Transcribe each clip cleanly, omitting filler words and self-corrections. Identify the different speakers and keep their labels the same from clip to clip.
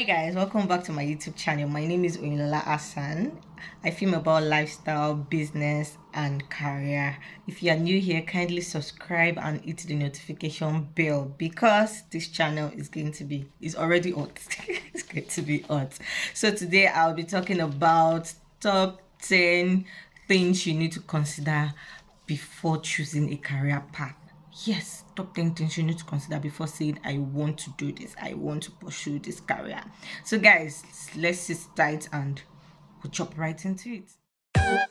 Speaker 1: Hi guys, welcome back to my YouTube channel. My name is Oyinlola Hassan. I film about lifestyle, business and career. If you are new here, kindly subscribe and hit the notification bell because this channel is already hot. It's going to be hot. So today I'll be talking about top 10 things you need to consider before choosing a career path. Yes, top 10 things you need to consider before saying I want to do this, I want to pursue this career. So guys, let's sit tight and we'll jump right into it. The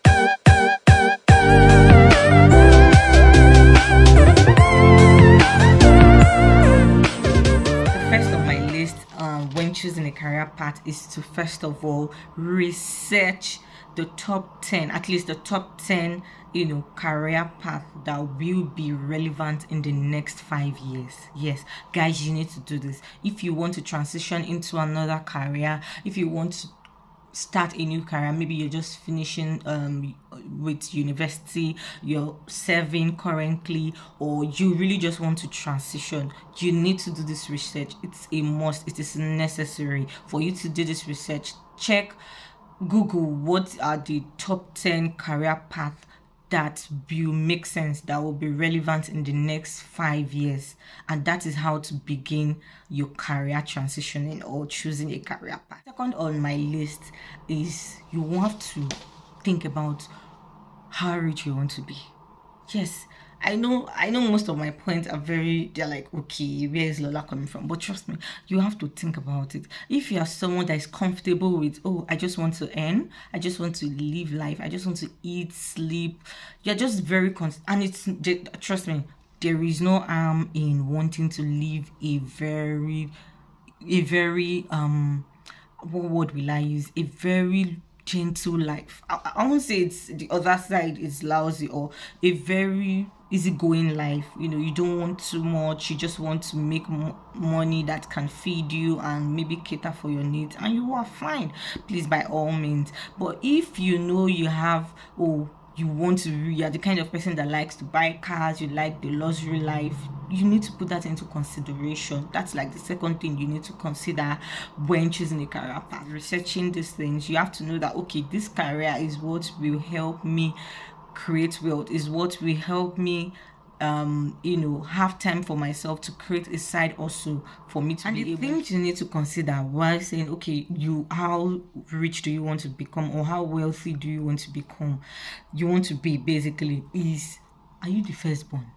Speaker 1: first on my list when choosing a career path is to first of all research the top 10, at least the top 10 career path that will be relevant in the next 5 years. Yes guys, you need to do this if you want to transition into another career. If you want to start a new career, maybe you're just finishing with university, you're serving currently, or you really just want to transition, you need to do this research. It's a must. It is necessary for you to do this research. Check Google what are the top 10 career paths that will make sense, that will be relevant in the next 5 years, and that is how to begin your career transitioning or choosing a career path. Second on my list is you have to think about how rich you want to be. Yes, I know most of my points are they're like, okay, where is Lola coming from? But trust me, you have to think about it. If you are someone that is comfortable with, oh, I just want to earn, I just want to live life, I just want to eat, sleep, you're just very and trust me, there is no harm in wanting to live a very what word will I use? A very gentle life. I won't say it's the other side is lousy, or a very easygoing life. You don't want too much, you just want to make money that can feed you and maybe cater for your needs, and you are fine, please, by all means. But if you have, you are the kind of person that likes to buy cars, you like the luxury life, you need to put that into consideration. That's like the second thing you need to consider when choosing a career path. Researching these things, you have to know that, okay, this career is what will help me create wealth, is what will help me have time for myself to create a side also for me to and be the able. Things you need to consider while saying, okay, how rich do you want to become, or how wealthy do you want to become, you want to be, basically, is, are you the firstborn?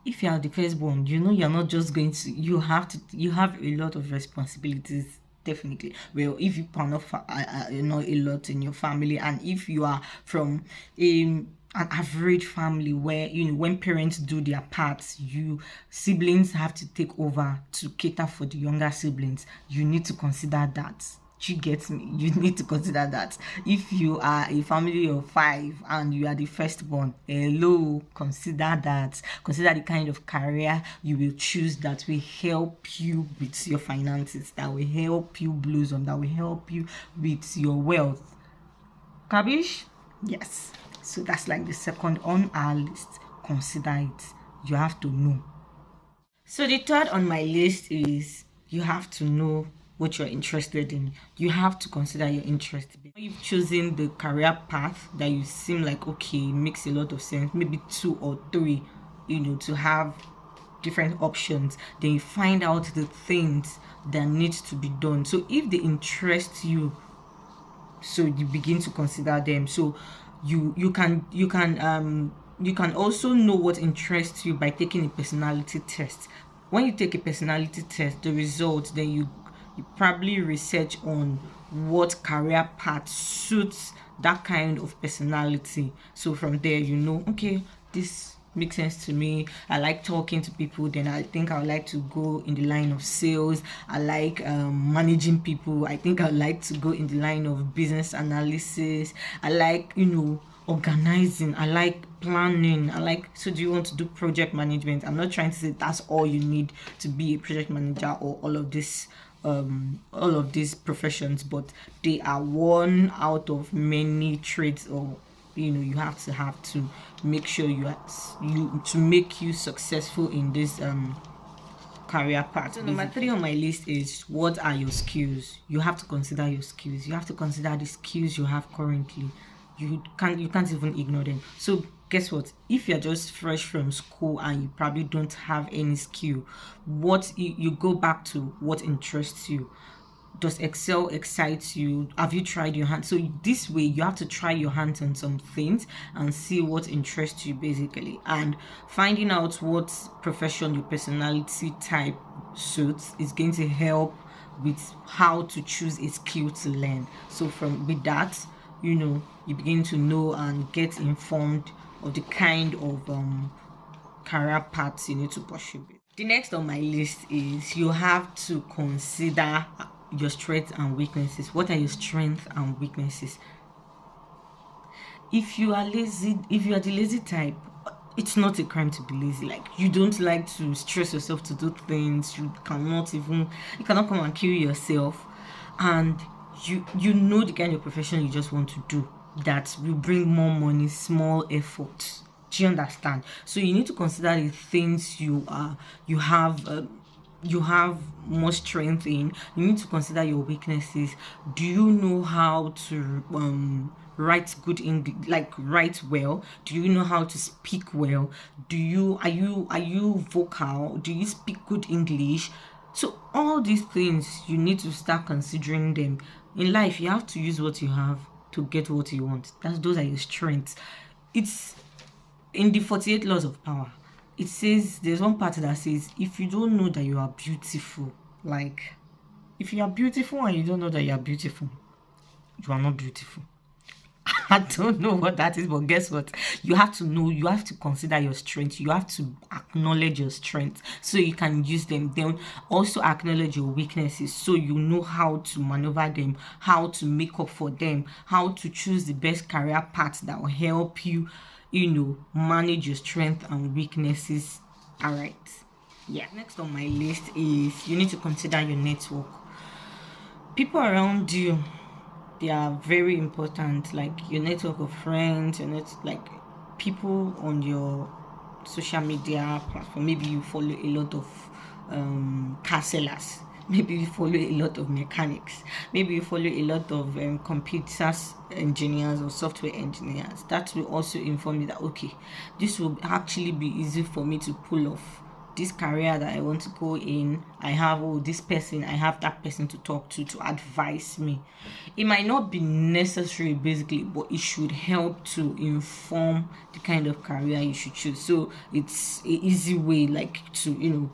Speaker 1: If you are the firstborn, you're not just going to, you have a lot of responsibilities. Definitely. Well, if you are not a lot in your family, and if you are from an average family where when parents do their parts, siblings have to take over to cater for the younger siblings, you need to consider that. You get me? You need to consider that. If you are a family of 5 and you are the firstborn, hello, consider that. Consider the kind of career you will choose that will help you with your finances, that will help you blossom, that will help you with your wealth. Kabish? Yes. So that's like the second on our list. Consider it. You have to know. So the third on my list is you have to know what you're interested in. You have to consider your interest. When you've chosen the career path that you seem like, okay, makes a lot of sense, maybe 2 or 3, to have different options, then you find out the things that needs to be done. So if they interest you, so you begin to consider them. So you can also know what interests you by taking a personality test. When you take a personality test, the result, then you probably research on what career path suits that kind of personality. So from there, okay, this makes sense to me. I like talking to people, then I think I would like to go in the line of sales. I like managing people. I think I would like to go in the line of business analysis. I like organizing. I like planning. So do you want to do project management? I'm not trying to say that's all you need to be a project manager or all of these professions, but they are one out of many traits, or you have to make sure to make you successful in this career path. So number 3 on my list is, what are your skills? You have to consider your skills. You have to consider the skills you have currently. You can't even ignore them. So guess what? If you're just fresh from school and you probably don't have any skill, what you go back to what interests you. Does Excel excite you? Have you tried your hand? So this way you have to try your hands on some things and see what interests you basically, and finding out what profession your personality type suits is going to help with how to choose a skill to learn. So with that, you begin to know and get informed of the kind of career paths you need to pursue. The next on my list is, you have to consider your strengths and weaknesses. What are your strengths and weaknesses? If you are lazy, if you are the lazy type, it's not a crime to be lazy. Like, you don't like to stress yourself to do things. You cannot come and kill yourself, and you know the kind of profession you just want to do that will bring more money, small effort. Do you understand? So you need to consider the things you have more strength in. You need to consider your weaknesses. Do you know how to write good English, like write well? Do you know how to speak well? Are you vocal? Do you speak good English? So all these things, you need to start considering them. In life, you have to use what you have to get what you want. Those are your strengths. It's in the 48 laws of power. It says, there's one part that says, if you don't know that you are beautiful, like, if you are beautiful and you don't know that you are beautiful, you are not beautiful. I don't know what that is, but guess what? You have to know, you have to consider your strengths. You have to acknowledge your strengths so you can use them. Then also acknowledge your weaknesses so you know how to maneuver them, how to make up for them, how to choose the best career path that will help you, manage your strengths and weaknesses. All right. Yeah. Next on my list is, you need to consider your network. People around you, they are very important. Like your network of friends, like people on your social media platform. Maybe you follow a lot of car sellers. Maybe you follow a lot of mechanics. Maybe you follow a lot of computer engineers or software engineers. That will also inform you that, okay, this will actually be easy for me to pull off this career that I want to go in. I have this person, I have that person to talk to advise me. It might not be necessary basically, but it should help to inform the kind of career you should choose. So it's an easy way, like, to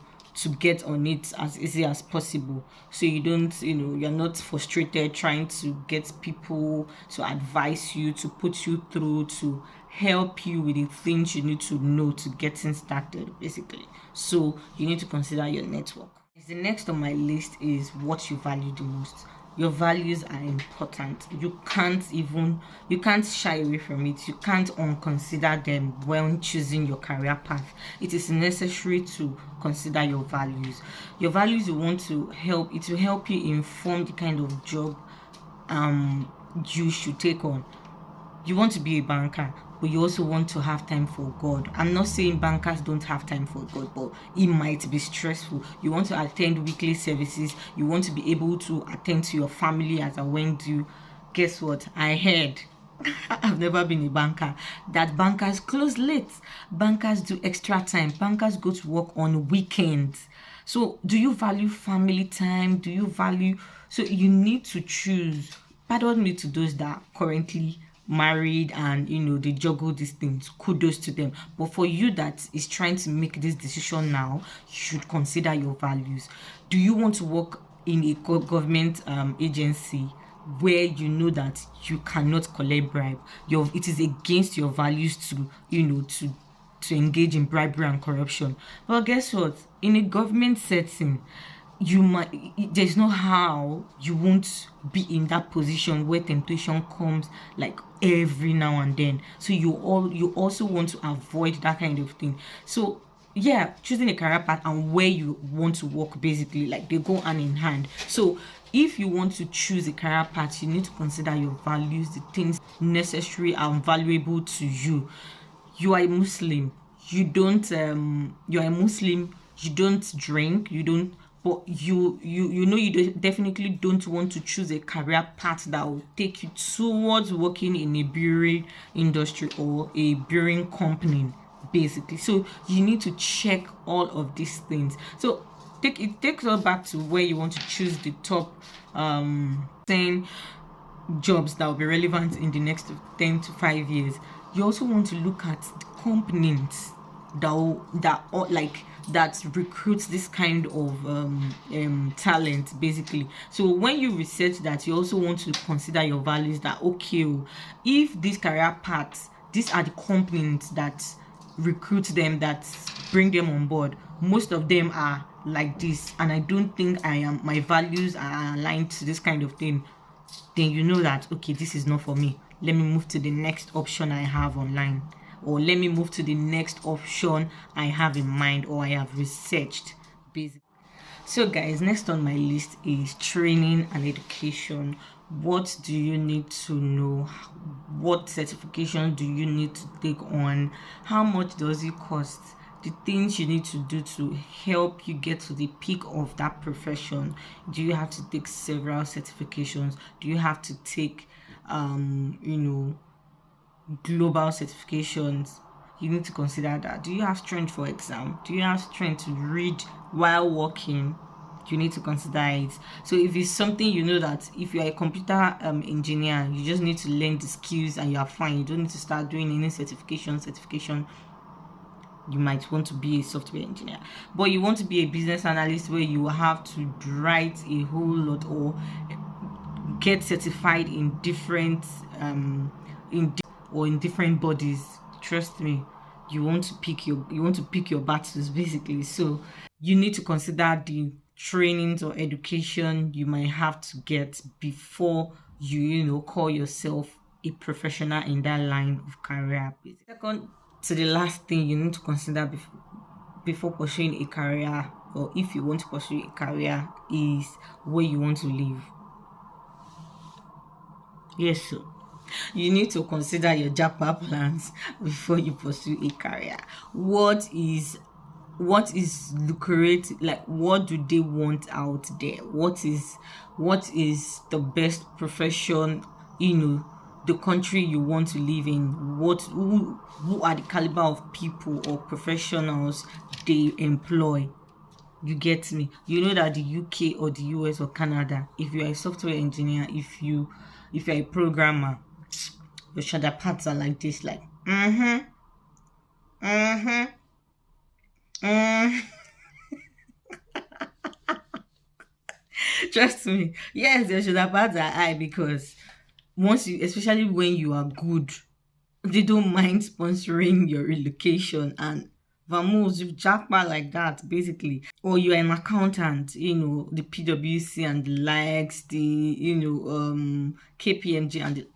Speaker 1: get on it as easy as possible, so you don't, you're not frustrated trying to get people to advise you, to put you through, to help you with the things you need to know to getting started basically. So you need to consider your network. The next on my list is, what you value the most. Your values are important. You can't shy away from it. You can't unconsider them when choosing your career path. It is necessary to consider your values. Your values will help you inform the kind of job you should take on. You want to be a banker, but you also want to have time for God. I'm not saying bankers don't have time for God, but it might be stressful. You want to attend weekly services. You want to be able to attend to your family as and when due. Guess what? I heard, I've never been a banker, that bankers close late. Bankers do extra time. Bankers go to work on weekends. So do you value family time? So you need to choose. Pardon me to those that are currently married and they juggle these things, kudos to them. But for you that is trying to make this decision now, you should consider your values. Do you want to work in a government agency where you know that you cannot collect bribe? It is against your values to engage in bribery and corruption. Well, guess what? In a government setting, there's no how you won't be in that position where temptation comes like every now and then. So you also want to avoid that kind of thing. So yeah, choosing a career path and where you want to work, basically, like, they go hand in hand. So if you want to choose a career path, you need to consider your values, the things necessary and valuable to you. You are a Muslim. You're a Muslim. you don't drink, you don't, but you know you definitely don't want to choose a career path that will take you towards working in a brewing industry or a brewing company, basically. So you need to check all of these things. So it takes us back to where you want to choose the top 10 jobs that will be relevant in the next 10 to 5 years. You also want to look at the companies that recruits this kind of talent, basically. So when you research that, you also want to consider your values, that okay, if these career paths, these are the companies that recruit them, that bring them on board, most of them are like this, and I don't think my values are aligned to this kind of thing, then you know that okay, this is not for me. Let me move to the next option I have online, or let me move to the next option I have in mind or I have researched, basically. So guys, next on my list is training and education. What do you need to know? What certification do you need to take on? How much does it cost? The things you need to do to help you get to the peak of that profession. Do you have to take several certifications? Do you have to take global certifications? You need to consider that. Do you have strength for exam? Do you have strength to read while working? You need to consider it. So if it's something, you know that if you're a computer engineer, you just need to learn the skills and you're fine. You don't need to start doing any certification. You might want to be a software engineer, but you want to be a business analyst where you have to write a whole lot or get certified in different in different bodies. Trust me, you want to pick your battles, basically. So you need to consider the trainings or education you might have to get before you call yourself a professional in that line of career. Second to the last thing you need to consider before pursuing a career, or if you want to pursue a career, is where you want to live. Yes, so you need to consider your japa plans before you pursue a career. What is lucrative? Like, what do they want out there? What is the best profession, the country you want to live in? Who are the caliber of people or professionals they employ? You get me? You know that the UK or the US or Canada, if you're a software engineer, if you're a programmer, your shoulder pads are like this, like Trust me. Yes, your shoulder pads are high, because especially when you are good, they don't mind sponsoring your relocation and vamos, you jackpot like that, basically. Or you're an accountant, the PwC and the likes, the KPMG, and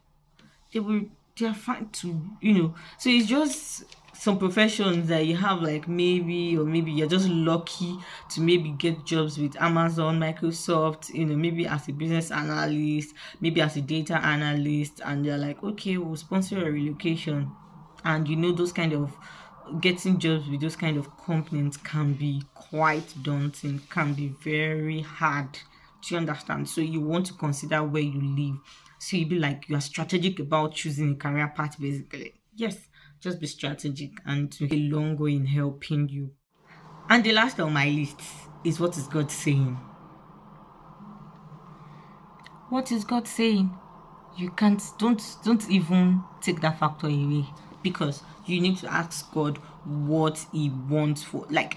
Speaker 1: they're fine to, so it's just some professions that you have, like maybe you're just lucky to maybe get jobs with Amazon, Microsoft, maybe as a business analyst, maybe as a data analyst, and they're like, okay, we'll sponsor a relocation. And those kind of getting jobs with those kind of companies can be quite daunting, can be very hard. Do you understand? So you want to consider where you live. So you be like, you are strategic about choosing a career path, basically. Yes, just be strategic and to a long way in helping you. And the last on my list is, what is God saying? What is God saying? You don't even take that factor away, because you need to ask God what he wants for, like,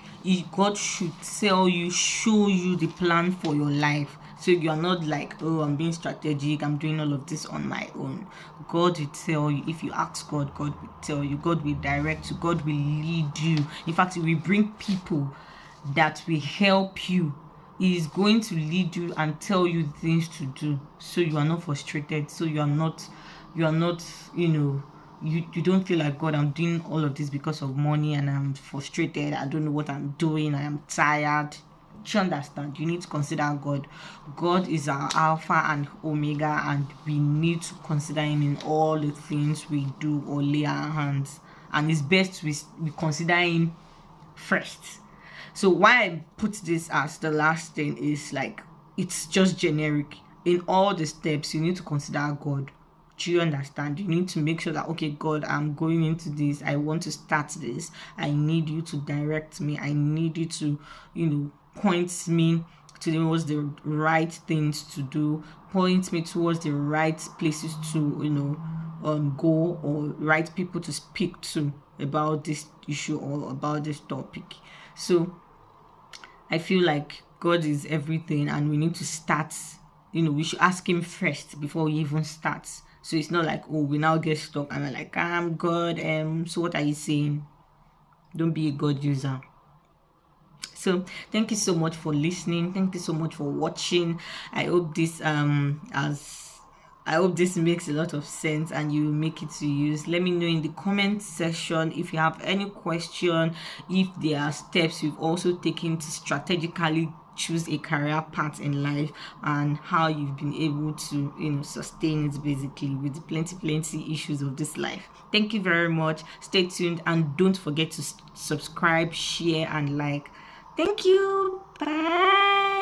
Speaker 1: God should show you the plan for your life. So you are not like, oh, I'm being strategic, I'm doing all of this on my own. God will tell you. If you ask God, God will tell you. God will direct you. God will lead you. In fact, He will bring people that will help you. He is going to lead you and tell you things to do, so you are not frustrated, so you are not you don't feel like, God, I'm doing all of this because of money and I'm frustrated, I don't know what I'm doing, I am tired. Do you understand? You need to consider God. God is our Alpha and Omega, and we need to consider Him in all the things we do or lay our hands. And it's best we consider Him first. So why I put this as the last thing is like, it's just generic. In all the steps, you need to consider God. Do you understand? You need to make sure that, okay, God, I'm going into this. I want to start this. I need you to direct me. I need you to, point me towards the right things to do, point me towards the right places to, go, or right people to speak to about this issue or about this topic. So I feel like God is everything, and we need to start. We should ask Him first before we even start. So it's not like, oh, we now get stuck and we're like, I'm God. So what are you saying? Don't be a God user. So thank you so much for listening. Thank you so much for watching. I hope this makes a lot of sense and you make it to use. Let me know in the comment section if you have any question, if there are steps you've also taken to strategically choose a career path in life, and how you've been able to sustain it, basically, with the plenty issues of this life. Thank you very much. Stay tuned and don't forget to subscribe, share and like. Thank you. Bye.